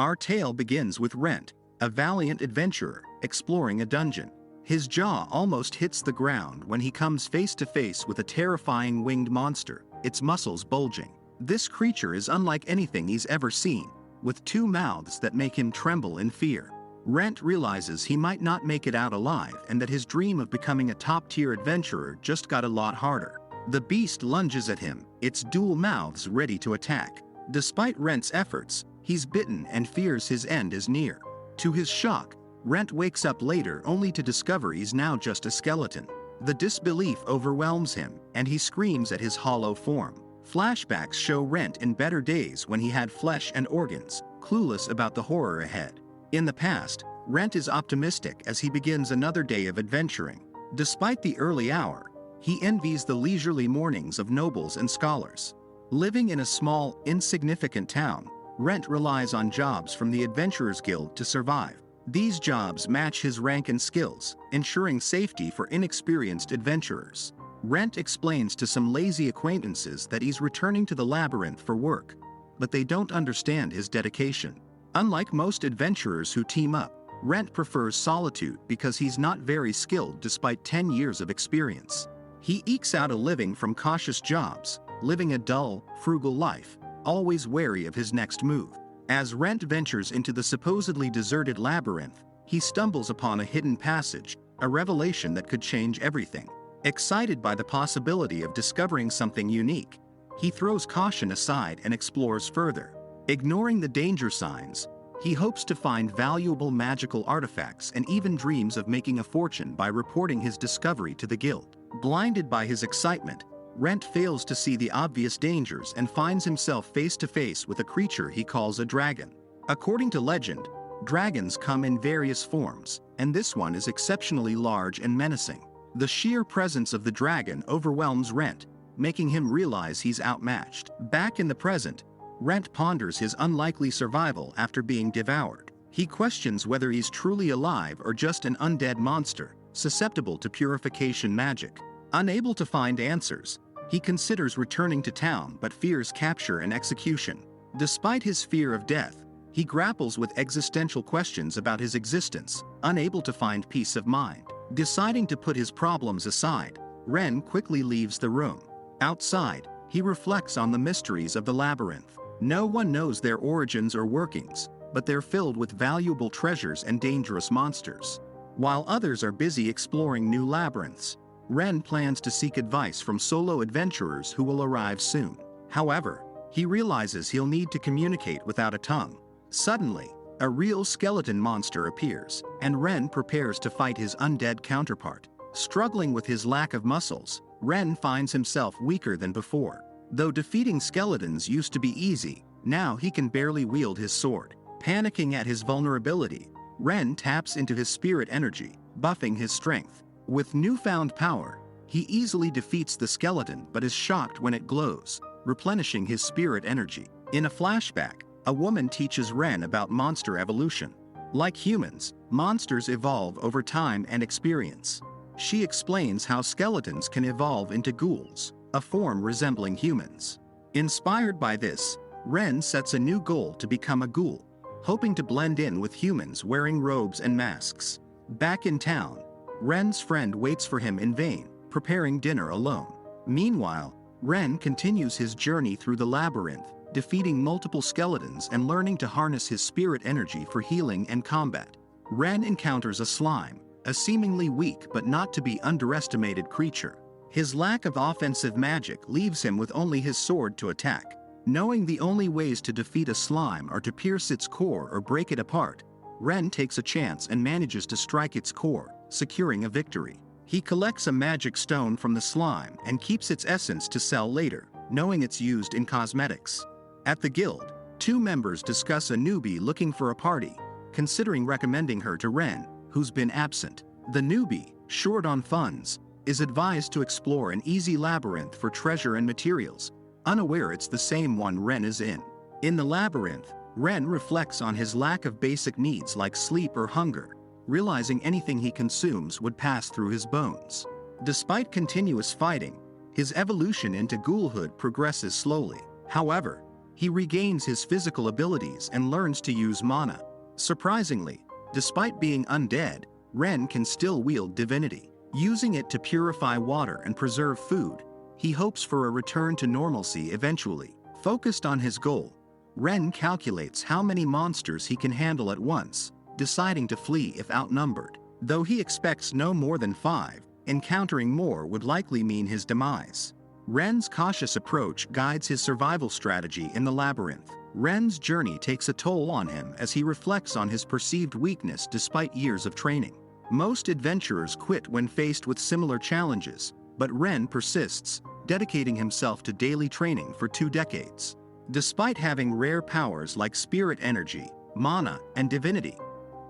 Our tale begins with Rent, a valiant adventurer, exploring a dungeon. His jaw almost hits the ground when he comes face to face with a terrifying winged monster, its muscles bulging. This creature is unlike anything he's ever seen, with two mouths that make him tremble in fear. Rent realizes he might not make it out alive and that his dream of becoming a top-tier adventurer just got a lot harder. The beast lunges at him, its dual mouths ready to attack. Despite Rent's efforts, he's bitten and fears his end is near. To his shock, Rent wakes up later only to discover he's now just a skeleton. The disbelief overwhelms him, and he screams at his hollow form. Flashbacks show Rent in better days when he had flesh and organs, clueless about the horror ahead. In the past, Rent is optimistic as he begins another day of adventuring. Despite the early hour, he envies the leisurely mornings of nobles and scholars. Living in a small, insignificant town, Rent relies on jobs from the Adventurers Guild to survive. These jobs match his rank and skills, ensuring safety for inexperienced adventurers. Rent explains to some lazy acquaintances that he's returning to the labyrinth for work, but they don't understand his dedication. Unlike most adventurers who team up, Rent prefers solitude because he's not very skilled despite 10 years of experience. He ekes out a living from cautious jobs, living a dull, frugal life, always wary of his next move. As Rent ventures into the supposedly deserted labyrinth, he stumbles upon a hidden passage, a revelation that could change everything. Excited by the possibility of discovering something unique, he throws caution aside and explores further. Ignoring the danger signs, he hopes to find valuable magical artifacts and even dreams of making a fortune by reporting his discovery to the guild. Blinded by his excitement, Rent fails to see the obvious dangers and finds himself face to face with a creature he calls a dragon. According to legend, dragons come in various forms, and this one is exceptionally large and menacing. The sheer presence of the dragon overwhelms Rent, making him realize he's outmatched. Back in the present, Rent ponders his unlikely survival after being devoured. He questions whether he's truly alive or just an undead monster, susceptible to purification magic. Unable to find answers, he considers returning to town but fears capture and execution. Despite his fear of death, he grapples with existential questions about his existence, unable to find peace of mind. Deciding to put his problems aside, Ren quickly leaves the room. Outside, he reflects on the mysteries of the labyrinth. No one knows their origins or workings, but they're filled with valuable treasures and dangerous monsters. While others are busy exploring new labyrinths, Ren plans to seek advice from solo adventurers who will arrive soon. However, he realizes he'll need to communicate without a tongue. Suddenly, a real skeleton monster appears, and Ren prepares to fight his undead counterpart. Struggling with his lack of muscles, Ren finds himself weaker than before. Though defeating skeletons used to be easy, now he can barely wield his sword. Panicking at his vulnerability, Ren taps into his spirit energy, buffing his strength. With newfound power, he easily defeats the skeleton but is shocked when it glows, replenishing his spirit energy. In a flashback, a woman teaches Ren about monster evolution. Like humans, monsters evolve over time and experience. She explains how skeletons can evolve into ghouls, a form resembling humans. Inspired by this, Ren sets a new goal to become a ghoul, hoping to blend in with humans wearing robes and masks. Back in town, Ren's friend waits for him in vain, preparing dinner alone. Meanwhile, Ren continues his journey through the labyrinth, defeating multiple skeletons and learning to harness his spirit energy for healing and combat. Ren encounters a slime, a seemingly weak but not to be underestimated creature. His lack of offensive magic leaves him with only his sword to attack. Knowing the only ways to defeat a slime are to pierce its core or break it apart, Ren takes a chance and manages to strike its core, securing a victory. He collects a magic stone from the slime and keeps its essence to sell later, knowing it's used in cosmetics. At the guild, two members discuss a newbie looking for a party, considering recommending her to Ren, who's been absent. The newbie, short on funds, is advised to explore an easy labyrinth for treasure and materials, unaware it's the same one Ren is in. In the labyrinth, Ren reflects on his lack of basic needs like sleep or hunger, realizing anything he consumes would pass through his bones. Despite continuous fighting, his evolution into ghoulhood progresses slowly. However, He regains his physical abilities and learns to use mana. Surprisingly, despite being undead, Ren can still wield divinity. Using it to purify water and preserve food, he hopes for a return to normalcy eventually. Focused on his goal, Ren calculates how many monsters he can handle at once, deciding to flee if outnumbered. Though he expects no more than 5, encountering more would likely mean his demise. Ren's cautious approach guides his survival strategy in the labyrinth. Ren's journey takes a toll on him as he reflects on his perceived weakness despite years of training. Most adventurers quit when faced with similar challenges, but Ren persists, dedicating himself to daily training for 2 decades. Despite having rare powers like spirit energy, mana, and divinity,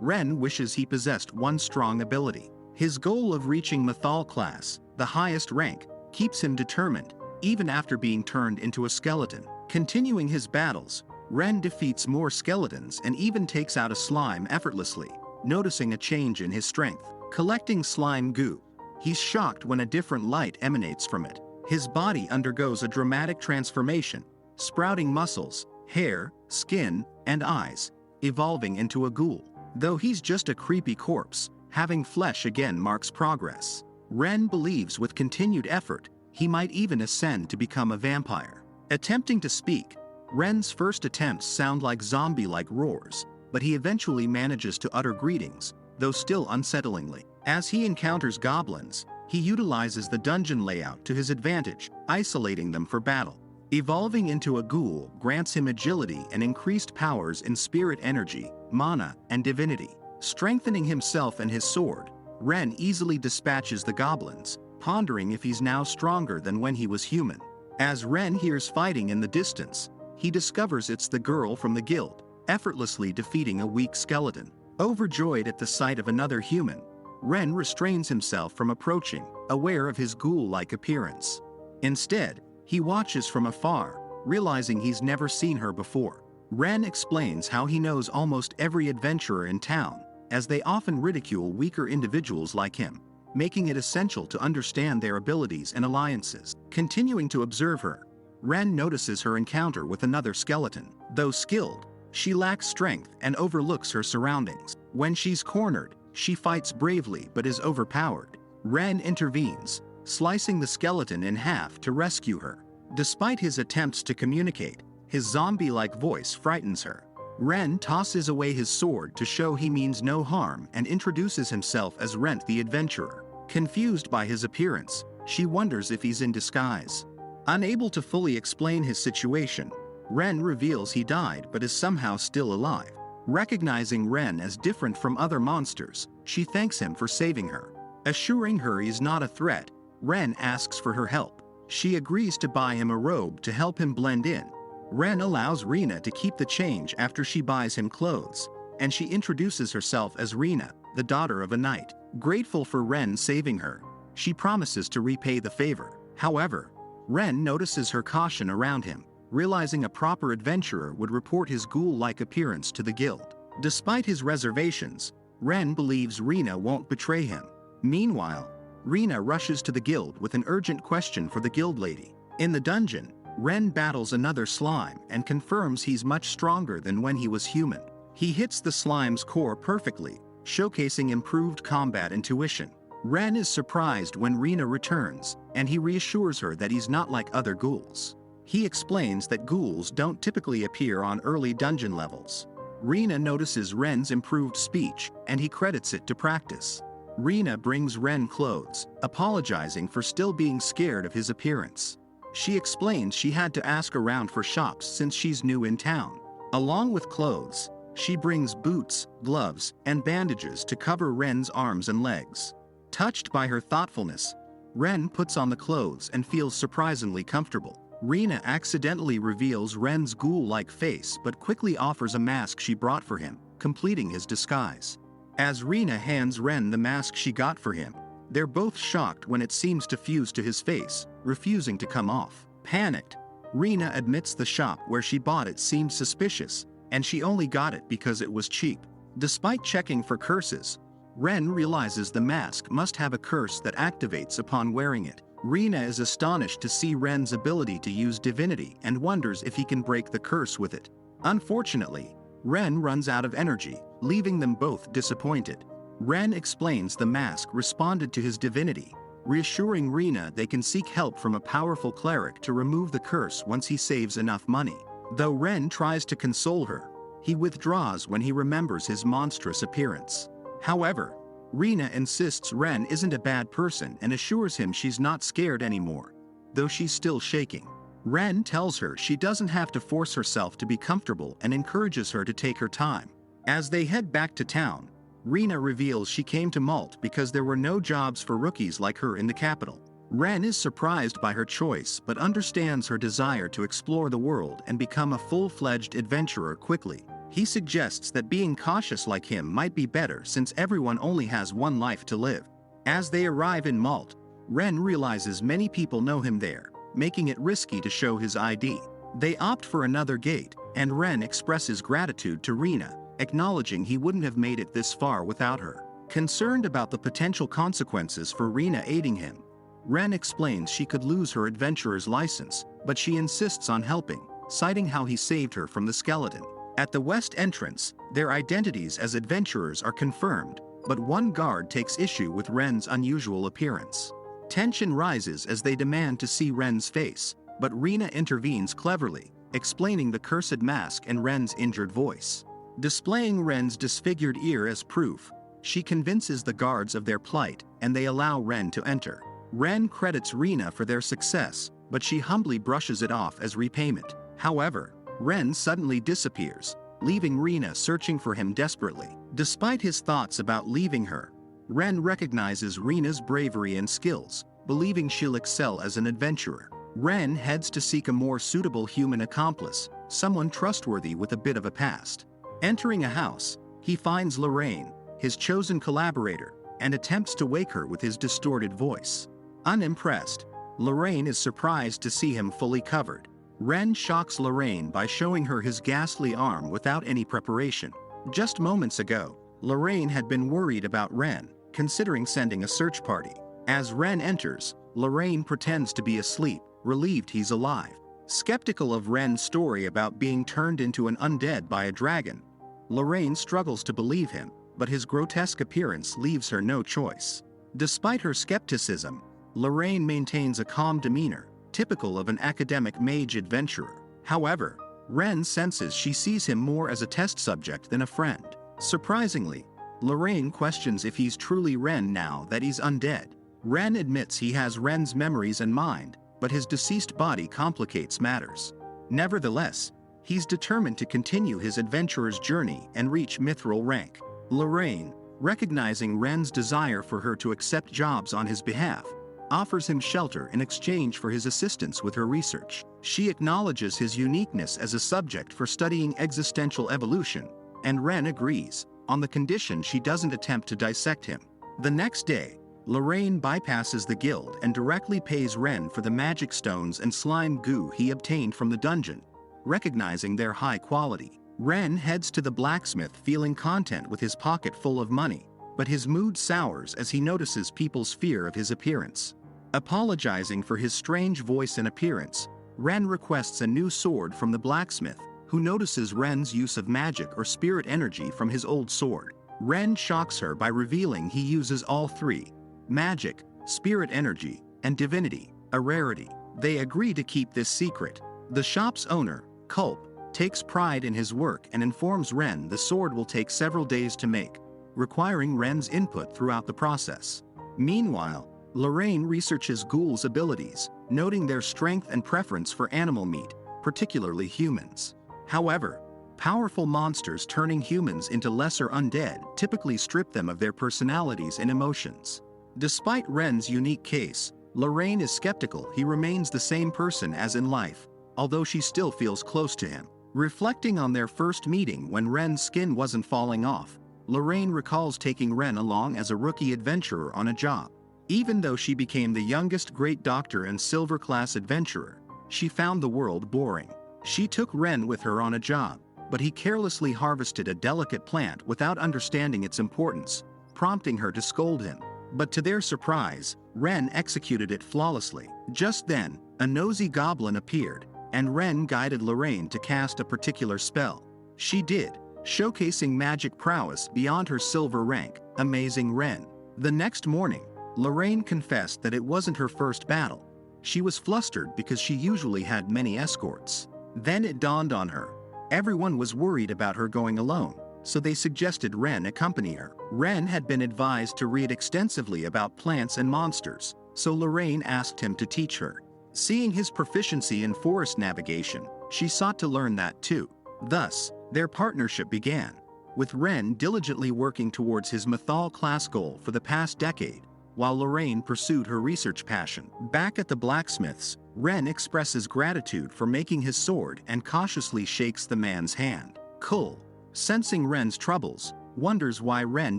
Ren wishes he possessed one strong ability. His goal of reaching Mythal class, the highest rank, keeps him determined, even after being turned into a skeleton. Continuing his battles, Ren defeats more skeletons and even takes out a slime effortlessly, noticing a change in his strength. Collecting slime goo, he's shocked when a different light emanates from it. His body undergoes a dramatic transformation, sprouting muscles, hair, skin, and eyes, evolving into a ghoul. Though he's just a creepy corpse, having flesh again marks progress. Ren believes with continued effort, he might even ascend to become a vampire. Attempting to speak, Ren's first attempts sound like zombie-like roars, but he eventually manages to utter greetings, though still unsettlingly. As he encounters goblins, he utilizes the dungeon layout to his advantage, isolating them for battle. Evolving into a ghoul grants him agility and increased powers in spirit energy, mana, and divinity. Strengthening himself and his sword, Ren easily dispatches the goblins, pondering if he's now stronger than when he was human. As Ren hears fighting in the distance, he discovers it's the girl from the guild, effortlessly defeating a weak skeleton. Overjoyed at the sight of another human, Ren restrains himself from approaching, aware of his ghoul-like appearance. Instead, he watches from afar, realizing he's never seen her before. Ren explains how he knows almost every adventurer in town, as they often ridicule weaker individuals like him, making it essential to understand their abilities and alliances. Continuing to observe her, Ren notices her encounter with another skeleton. Though skilled, she lacks strength and overlooks her surroundings. When she's cornered, she fights bravely but is overpowered. Ren intervenes, slicing the skeleton in half to rescue her. Despite his attempts to communicate, his zombie-like voice frightens her. Ren tosses away his sword to show he means no harm and introduces himself as Rent the Adventurer. Confused by his appearance, she wonders if he's in disguise. Unable to fully explain his situation, Ren reveals he died but is somehow still alive. Recognizing Ren as different from other monsters, she thanks him for saving her. Assuring her he's not a threat, Ren asks for her help. She agrees to buy him a robe to help him blend in. Ren allows Rena to keep the change after she buys him clothes, and she introduces herself as Rena, the daughter of a knight. Grateful for Ren saving her, she promises to repay the favor. However, Ren notices her caution around him, realizing a proper adventurer would report his ghoul-like appearance to the guild. Despite his reservations, Ren believes Rena won't betray him. Meanwhile, Rena rushes to the guild with an urgent question for the guild lady. In the dungeon, Ren battles another slime and confirms he's much stronger than when he was human. He hits the slime's core perfectly, showcasing improved combat intuition. Ren is surprised when Rena returns, and he reassures her that he's not like other ghouls. He explains that ghouls don't typically appear on early dungeon levels. Rena notices Ren's improved speech, and he credits it to practice. Rena brings Ren clothes, apologizing for still being scared of his appearance. She explains she had to ask around for shops since she's new in town. Along with clothes, she brings boots, gloves, and bandages to cover Ren's arms and legs. Touched by her thoughtfulness, Ren puts on the clothes and feels surprisingly comfortable. Rena accidentally reveals Ren's ghoul-like face but quickly offers a mask she brought for him, completing his disguise. As Rena hands Ren the mask she got for him, they're both shocked when it seems to fuse to his face, refusing to come off. Panicked, Rena admits the shop where she bought it seemed suspicious, and she only got it because it was cheap. Despite checking for curses, Ren realizes the mask must have a curse that activates upon wearing it. Rena is astonished to see Ren's ability to use divinity and wonders if he can break the curse with it. Unfortunately, Ren runs out of energy, leaving them both disappointed. Ren explains the mask responded to his divinity, reassuring Rena they can seek help from a powerful cleric to remove the curse once he saves enough money. Though Ren tries to console her, he withdraws when he remembers his monstrous appearance. However, Rena insists Ren isn't a bad person and assures him she's not scared anymore, though she's still shaking. Ren tells her she doesn't have to force herself to be comfortable and encourages her to take her time. As they head back to town, Rena reveals she came to Malt because there were no jobs for rookies like her in the capital. Ren is surprised by her choice but understands her desire to explore the world and become a full-fledged adventurer quickly. He suggests that being cautious like him might be better since everyone only has one life to live. As they arrive in Malt, Ren realizes many people know him there, making it risky to show his ID. They opt for another gate, and Ren expresses gratitude to Rena, acknowledging he wouldn't have made it this far without her. Concerned about the potential consequences for Rena aiding him, Ren explains she could lose her adventurer's license, but she insists on helping, citing how he saved her from the skeleton. At the west entrance, their identities as adventurers are confirmed, but one guard takes issue with Ren's unusual appearance. Tension rises as they demand to see Ren's face, but Rena intervenes cleverly, explaining the cursed mask and Ren's injured voice. Displaying Ren's disfigured ear as proof, she convinces the guards of their plight and they allow Ren to enter. Ren credits Rena for their success, but she humbly brushes it off as repayment. However, Ren suddenly disappears, leaving Rena searching for him desperately. Despite his thoughts about leaving her, Ren recognizes Rena's bravery and skills, believing she'll excel as an adventurer. Ren heads to seek a more suitable human accomplice, someone trustworthy with a bit of a past. Entering a house, he finds Lorraine, his chosen collaborator, and attempts to wake her with his distorted voice. Unimpressed, Lorraine is surprised to see him fully covered. Ren shocks Lorraine by showing her his ghastly arm without any preparation. Just moments ago, Lorraine had been worried about Ren, considering sending a search party. As Ren enters, Lorraine pretends to be asleep, relieved he's alive. Skeptical of Ren's story about being turned into an undead by a dragon, Lorraine struggles to believe him, but his grotesque appearance leaves her no choice. Despite her skepticism, Lorraine maintains a calm demeanor, typical of an academic mage adventurer. However, Ren senses she sees him more as a test subject than a friend. Surprisingly, Lorraine questions if he's truly Ren now that he's undead. Ren admits he has Ren's memories and mind, but his deceased body complicates matters. Nevertheless, he's determined to continue his adventurer's journey and reach mithril rank. Lorraine, recognizing Ren's desire for her to accept jobs on his behalf, offers him shelter in exchange for his assistance with her research. She acknowledges his uniqueness as a subject for studying existential evolution, and Ren agrees, on the condition she doesn't attempt to dissect him. The next day, Lorraine bypasses the guild and directly pays Ren for the magic stones and slime goo he obtained from the dungeon, recognizing their high quality. Ren heads to the blacksmith feeling content with his pocket full of money, but his mood sours as he notices people's fear of his appearance. Apologizing for his strange voice and appearance, Ren requests a new sword from the blacksmith, who notices Ren's use of magic or spirit energy from his old sword. Ren shocks her by revealing he uses all three: magic, spirit energy, and divinity, a rarity. They agree to keep this secret. The shop's owner, Culp, takes pride in his work and informs Ren the sword will take several days to make, requiring Ren's input throughout the process. Meanwhile, Lorraine researches ghouls' abilities, noting their strength and preference for animal meat, particularly humans. However, powerful monsters turning humans into lesser undead typically strip them of their personalities and emotions. Despite Ren's unique case, Lorraine is skeptical he remains the same person as in life, although she still feels close to him. Reflecting on their first meeting when Ren's skin wasn't falling off, Lorraine recalls taking Ren along as a rookie adventurer on a job. Even though she became the youngest great doctor and silver-class adventurer, she found the world boring. She took Ren with her on a job, but he carelessly harvested a delicate plant without understanding its importance, prompting her to scold him. But to their surprise, Ren executed it flawlessly. Just then, a nosy goblin appeared, and Ren guided Lorraine to cast a particular spell. She did, showcasing magic prowess beyond her silver rank, amazing Ren. The next morning, Lorraine confessed that it wasn't her first battle. She was flustered because she usually had many escorts. Then it dawned on her. Everyone was worried about her going alone, so they suggested Ren accompany her. Ren had been advised to read extensively about plants and monsters, so Lorraine asked him to teach her. Seeing his proficiency in forest navigation, she sought to learn that too. Thus, their partnership began, with Ren diligently working towards his Mythal class goal for the past decade, while Lorraine pursued her research passion. Back at the blacksmith's, Ren expresses gratitude for making his sword and cautiously shakes the man's hand. Kull, sensing Ren's troubles, wonders why Ren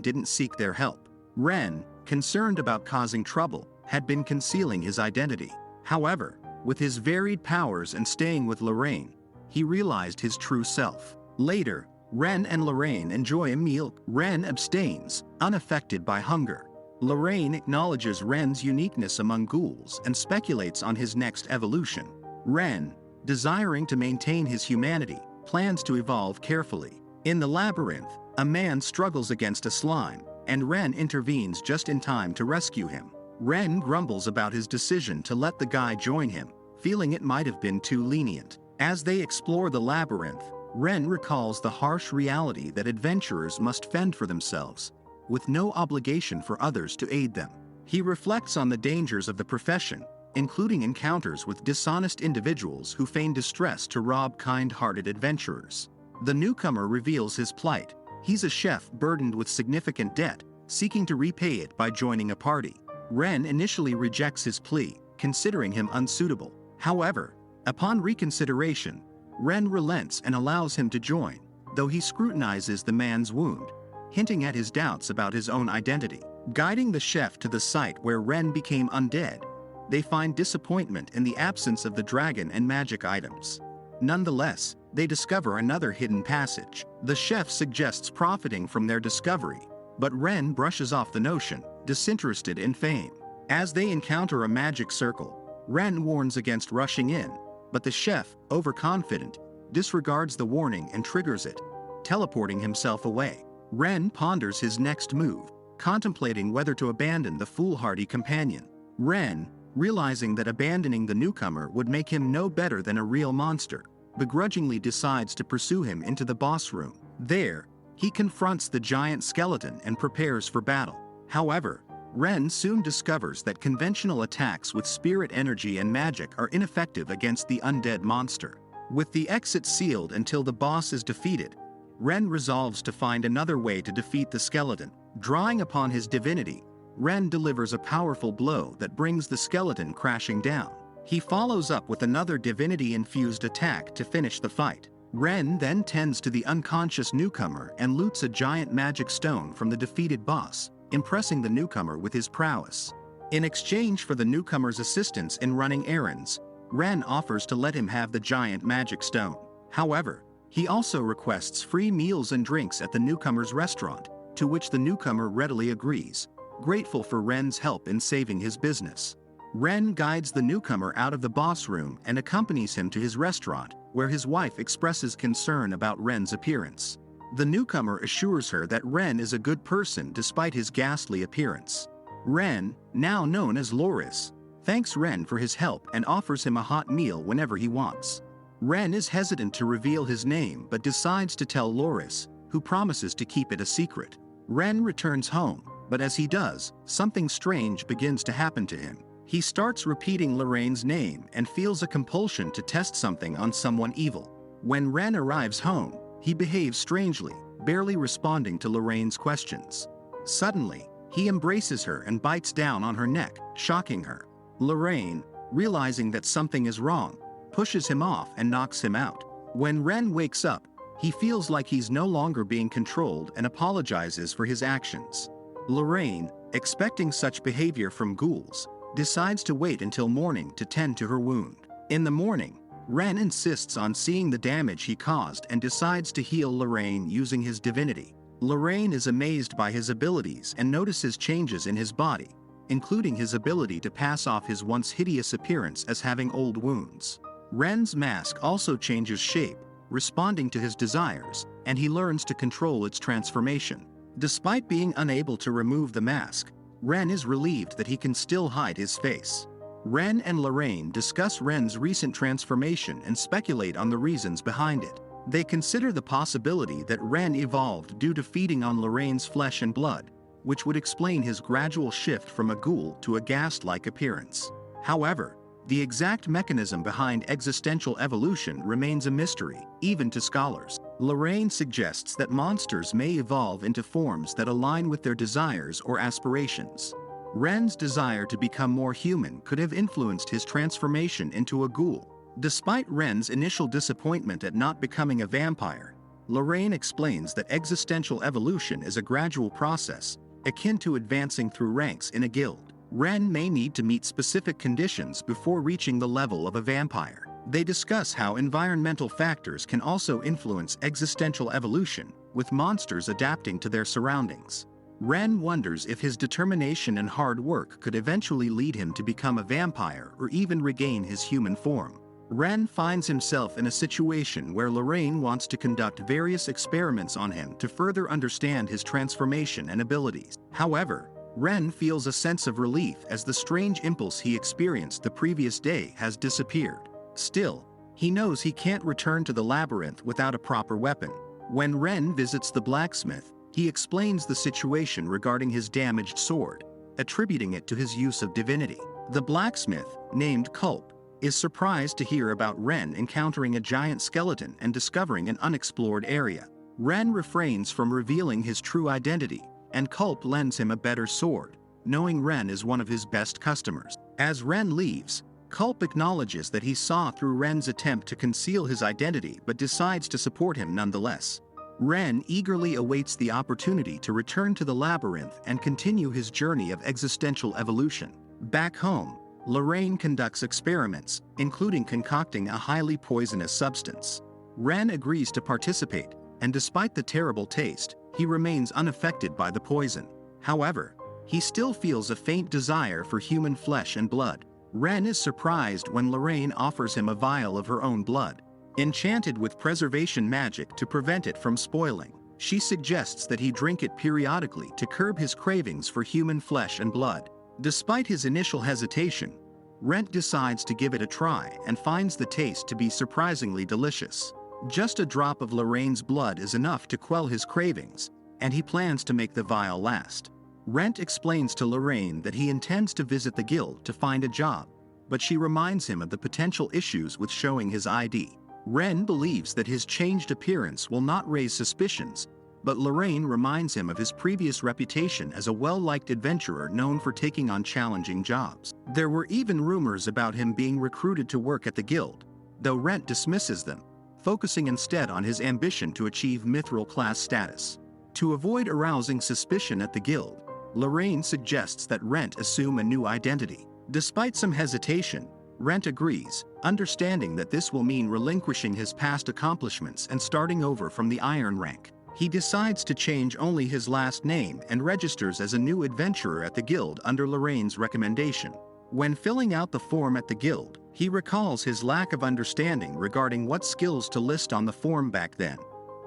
didn't seek their help. Ren, concerned about causing trouble, had been concealing his identity. However, with his varied powers and staying with Lorraine, he realized his true self. Later, Ren and Lorraine enjoy a meal. Ren abstains, unaffected by hunger. Lorraine acknowledges Ren's uniqueness among ghouls and speculates on his next evolution. Ren, desiring to maintain his humanity, plans to evolve carefully. In the labyrinth, a man struggles against a slime, and Ren intervenes just in time to rescue him. Ren grumbles about his decision to let the guy join him, feeling it might have been too lenient. As they explore the labyrinth, Ren recalls the harsh reality that adventurers must fend for themselves, with no obligation for others to aid them. He reflects on the dangers of the profession, including encounters with dishonest individuals who feign distress to rob kind-hearted adventurers. The newcomer reveals his plight. He's a chef burdened with significant debt, seeking to repay it by joining a party. Ren initially rejects his plea, considering him unsuitable. However, upon reconsideration, Ren relents and allows him to join, though he scrutinizes the man's wound, hinting at his doubts about his own identity. Guiding the chef to the site where Ren became undead, they find disappointment in the absence of the dragon and magic items. Nonetheless, they discover another hidden passage. The chef suggests profiting from their discovery, but Ren brushes off the notion, disinterested in fame. As they encounter a magic circle, Ren warns against rushing in, but the chef, overconfident, disregards the warning and triggers it, teleporting himself away. Ren ponders his next move, contemplating whether to abandon the foolhardy companion. Ren, realizing that abandoning the newcomer would make him no better than a real monster, begrudgingly decides to pursue him into the boss room. There, he confronts the giant skeleton and prepares for battle. However, Ren soon discovers that conventional attacks with spirit energy and magic are ineffective against the undead monster. With the exit sealed until the boss is defeated, Ren resolves to find another way to defeat the skeleton. Drawing upon his divinity, Ren delivers a powerful blow that brings the skeleton crashing down. He follows up with another divinity-infused attack to finish the fight. Ren then tends to the unconscious newcomer and loots a giant magic stone from the defeated boss, impressing the newcomer with his prowess. In exchange for the newcomer's assistance in running errands, Ren offers to let him have the giant magic stone. However, he also requests free meals and drinks at the newcomer's restaurant, to which the newcomer readily agrees, grateful for Ren's help in saving his business. Ren guides the newcomer out of the boss room and accompanies him to his restaurant, where his wife expresses concern about Ren's appearance. The newcomer assures her that Ren is a good person despite his ghastly appearance. Ren, now known as Loris, thanks Ren for his help and offers him a hot meal whenever he wants. Ren is hesitant to reveal his name but decides to tell Loris, who promises to keep it a secret. Ren returns home, but as he does, something strange begins to happen to him. He starts repeating Lorraine's name and feels a compulsion to test something on someone evil. When Ren arrives home, he behaves strangely, barely responding to Lorraine's questions. Suddenly, he embraces her and bites down on her neck, shocking her. Lorraine, realizing that something is wrong, pushes him off and knocks him out. When Ren wakes up, he feels like he's no longer being controlled and apologizes for his actions. Lorraine, expecting such behavior from ghouls, decides to wait until morning to tend to her wound. In the morning, Ren insists on seeing the damage he caused and decides to heal Lorraine using his divinity. Lorraine is amazed by his abilities and notices changes in his body, including his ability to pass off his once hideous appearance as having old wounds. Ren's mask also changes shape, responding to his desires, and he learns to control its transformation. Despite being unable to remove the mask, Ren is relieved that he can still hide his face. Ren and Lorraine discuss Ren's recent transformation and speculate on the reasons behind it. They consider the possibility that Ren evolved due to feeding on Lorraine's flesh and blood, which would explain his gradual shift from a ghoul to a ghast-like appearance. However, the exact mechanism behind existential evolution remains a mystery, even to scholars. Lorraine suggests that monsters may evolve into forms that align with their desires or aspirations. Ren's desire to become more human could have influenced his transformation into a ghoul. Despite Ren's initial disappointment at not becoming a vampire, Lorraine explains that existential evolution is a gradual process, akin to advancing through ranks in a guild. Ren may need to meet specific conditions before reaching the level of a vampire. They discuss how environmental factors can also influence existential evolution, with monsters adapting to their surroundings. Ren wonders if his determination and hard work could eventually lead him to become a vampire or even regain his human form. Ren finds himself in a situation where Lorraine wants to conduct various experiments on him to further understand his transformation and abilities. However, Ren feels a sense of relief as the strange impulse he experienced the previous day has disappeared. Still, he knows he can't return to the labyrinth without a proper weapon. When Ren visits the blacksmith, he explains the situation regarding his damaged sword, attributing it to his use of divinity. The blacksmith, named Culp, is surprised to hear about Ren encountering a giant skeleton and discovering an unexplored area. Ren refrains from revealing his true identity, and Culp lends him a better sword, knowing Ren is one of his best customers. As Ren leaves, Culp acknowledges that he saw through Ren's attempt to conceal his identity but decides to support him nonetheless. Ren eagerly awaits the opportunity to return to the labyrinth and continue his journey of existential evolution. Back home, Lorraine conducts experiments, including concocting a highly poisonous substance. Ren agrees to participate, and despite the terrible taste, he remains unaffected by the poison. However, he still feels a faint desire for human flesh and blood. Ren is surprised when Lorraine offers him a vial of her own blood, enchanted with preservation magic to prevent it from spoiling. She suggests that he drink it periodically to curb his cravings for human flesh and blood. Despite his initial hesitation, Ren decides to give it a try and finds the taste to be surprisingly delicious. Just a drop of Lorraine's blood is enough to quell his cravings, and he plans to make the vial last. Ren explains to Lorraine that he intends to visit the guild to find a job, but she reminds him of the potential issues with showing his ID. Ren believes that his changed appearance will not raise suspicions, but Lorraine reminds him of his previous reputation as a well-liked adventurer known for taking on challenging jobs. There were even rumors about him being recruited to work at the guild, though Ren dismisses them, focusing instead on his ambition to achieve mithril class status. To avoid arousing suspicion at the guild, Lorraine suggests that Ren assume a new identity. Despite some hesitation, Ren agrees, understanding that this will mean relinquishing his past accomplishments and starting over from the iron rank. He decides to change only his last name and registers as a new adventurer at the guild under Lorraine's recommendation. When filling out the form at the guild, he recalls his lack of understanding regarding what skills to list on the form back then.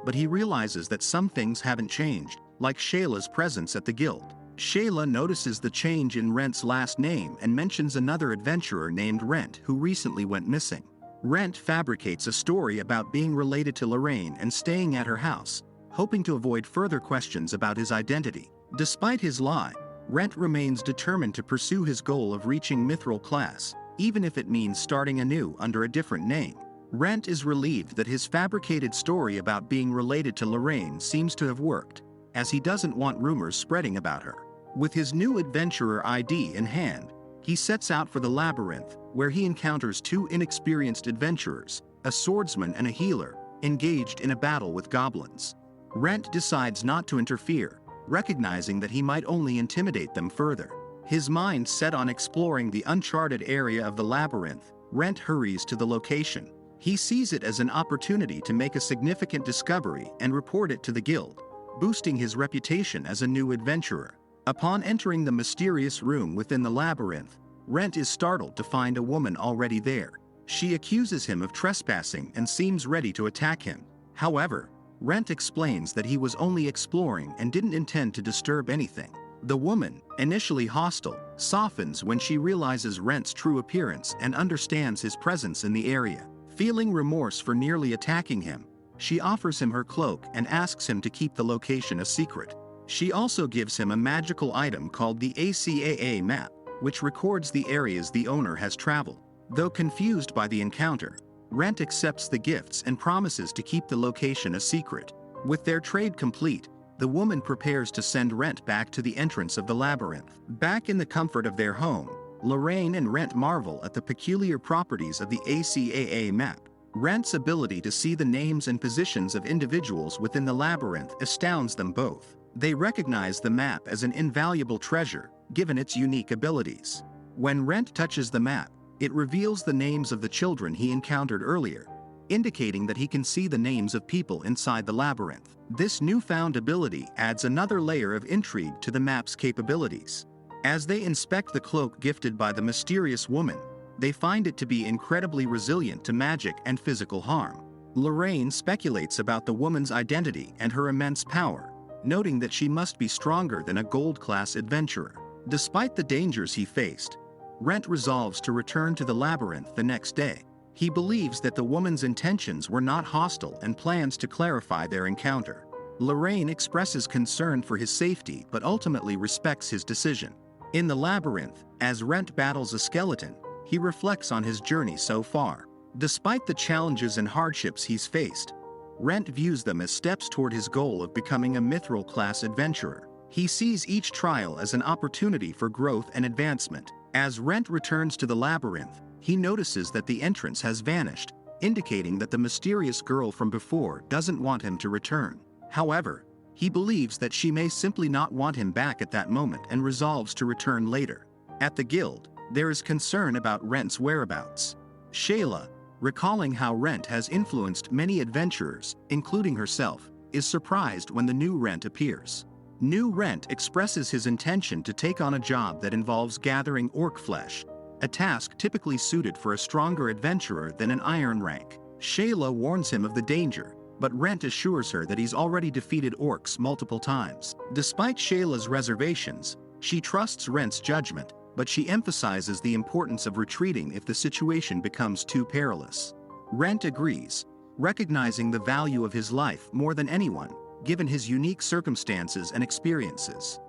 But he realizes that some things haven't changed, like Shayla's presence at the guild. Shayla notices the change in Rent's last name and mentions another adventurer named Rent who recently went missing. Rent fabricates a story about being related to Lorraine and staying at her house, hoping to avoid further questions about his identity. Despite his lie, Rent remains determined to pursue his goal of reaching mithril class, even if it means starting anew under a different name. Rent is relieved that his fabricated story about being related to Lorraine seems to have worked, as he doesn't want rumors spreading about her. With his new adventurer ID in hand, he sets out for the labyrinth, where he encounters two inexperienced adventurers, a swordsman and a healer, engaged in a battle with goblins. Rent decides not to interfere, recognizing that he might only intimidate them further. His mind set on exploring the uncharted area of the labyrinth, Rent hurries to the location. He sees it as an opportunity to make a significant discovery and report it to the guild. boosting his reputation as a new adventurer. Upon entering the mysterious room within the labyrinth, Rent is startled to find a woman already there. She accuses him of trespassing and seems ready to attack him. However, Rent explains that he was only exploring and didn't intend to disturb anything. The woman, initially hostile, softens when she realizes Rent's true appearance and understands his presence in the area. Feeling remorse for nearly attacking him, she offers him her cloak and asks him to keep the location a secret. She also gives him a magical item called the ACAA map, which records the areas the owner has traveled. Though confused by the encounter, Rent accepts the gifts and promises to keep the location a secret. With their trade complete, the woman prepares to send Rent back to the entrance of the labyrinth. Back in the comfort of their home, Lorraine and Rent marvel at the peculiar properties of the ACAA map. Rent's ability to see the names and positions of individuals within the labyrinth astounds them both. They recognize the map as an invaluable treasure, given its unique abilities. When Rent touches the map, it reveals the names of the children he encountered earlier, indicating that he can see the names of people inside the labyrinth. This newfound ability adds another layer of intrigue to the map's capabilities. As they inspect the cloak gifted by the mysterious woman, they find it to be incredibly resilient to magic and physical harm. Lorraine speculates about the woman's identity and her immense power, noting that she must be stronger than a gold-class adventurer. Despite the dangers he faced, Rent resolves to return to the labyrinth the next day. He believes that the woman's intentions were not hostile and plans to clarify their encounter. Lorraine expresses concern for his safety but ultimately respects his decision. In the labyrinth, as Rent battles a skeleton, he reflects on his journey so far. Despite the challenges and hardships he's faced, Rent views them as steps toward his goal of becoming a mithril-class adventurer. He sees each trial as an opportunity for growth and advancement. As Rent returns to the labyrinth, he notices that the entrance has vanished, indicating that the mysterious girl from before doesn't want him to return. However, he believes that she may simply not want him back at that moment and resolves to return later. At the guild, there is concern about Rent's whereabouts. Shayla, recalling how Rent has influenced many adventurers, including herself, is surprised when the new Rent appears. New Rent expresses his intention to take on a job that involves gathering orc flesh, a task typically suited for a stronger adventurer than an iron rank. Shayla warns him of the danger, but Rent assures her that he's already defeated orcs multiple times. Despite Shayla's reservations, she trusts Rent's judgment, but she emphasizes the importance of retreating if the situation becomes too perilous. Rent agrees, recognizing the value of his life more than anyone, given his unique circumstances and experiences.